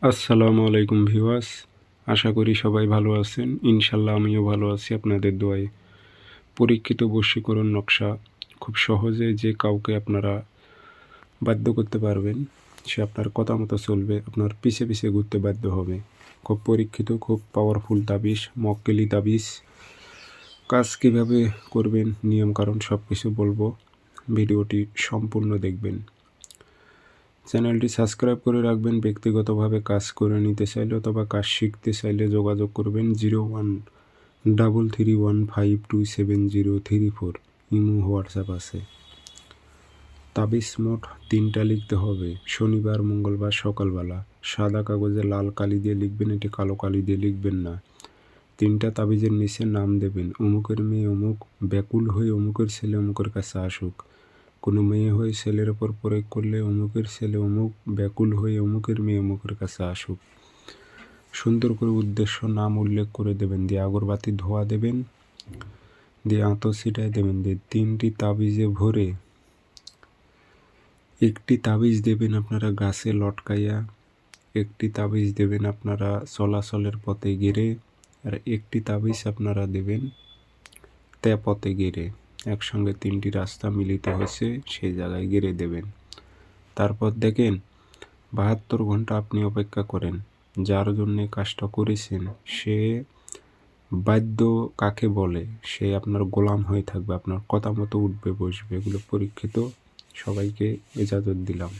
আসসালামু আলাইকুম ভিউয়ার্স, আশা করি সবাই ভালো আছেন। ইনশাল্লাহ আমিও ভালো আছি আপনাদের দোয়ায়। পরীক্ষিত বশীকরণ নকশা খুব সহজে যে কাউকে আপনারা বাধ্য করতে পারবেন, সে আপনার কথা মতো চলবে, আপনার পিছে পিছে ঘুরতে বাধ্য হবে। খুব পরীক্ষিত, খুব পাওয়ারফুল তাবিজ, মক্কেলি তাবিজ। কাজ কীভাবে করবেন, নিয়মকানুন সব কিছু বলবো, ভিডিওটি সম্পূর্ণ দেখবেন। চ্যানেলটি সাবস্ক্রাইব করে রাখবেন। ব্যক্তিগতভাবে কাজ করে নিতে চাইলে অথবা কাজ শিখতে চাইলে যোগাযোগ করবেন 0133152703 ইমো হোয়াটসঅ্যাপ আছে। তাবিজ মোট 3টা লিখতে হবে, শনিবার মঙ্গলবার সকালবেলা। সাদা কাগজে লাল কালি দিয়ে লিখবেন, এটি কালো কালি দিয়ে লিখবেন না। 3টা তাবিজের নিচে নাম দেবেন, অমুকের মেয়ে অমুক, ব্যাকুল হয়ে অমুকের ছেলে অমুকের কাছে আসুক। কোনো মেয়ে হয়ে ছেলের ওপর প্রয়োগ করলে অমুকের ছেলে অমুক, ব্যাকুল হয়ে অমুকের মেয়ে অমুকের কাছে আসুক। সুন্দর করে উদ্দেশ্য নাম উল্লেখ করে দেবেন, দিয়ে আগরবাতি ধোয়া দেবেন, দিয়ে আঁতো ছিটায় দেবেন, দিয়ে 3টি তাবিজে ভরে একটি তাবিজ দেবেন আপনারা গাছে লটকাইয়া, একটি তাবিজ দেবেন আপনারা চলাচলের পথে গেড়ে, আর একটি তাবিজ আপনারা দেবেন পথে গেড়ে। একসঙ্গে 3টি রাস্তা মিলিত হয়েছে, সেই জায়গায় গেড়ে দেবেন। তারপর দেখেন 72 ঘন্টা আপনি অপেক্ষা করেন। যার জন্যে কাজটা করেছেন সে বাধ্য কাকে বলে, সে আপনার গোলাম হয়ে থাকবে, আপনার কথা মতো উঠবে বসবে। এগুলো পরীক্ষিত, সবাইকে ইজাজত দিলাম।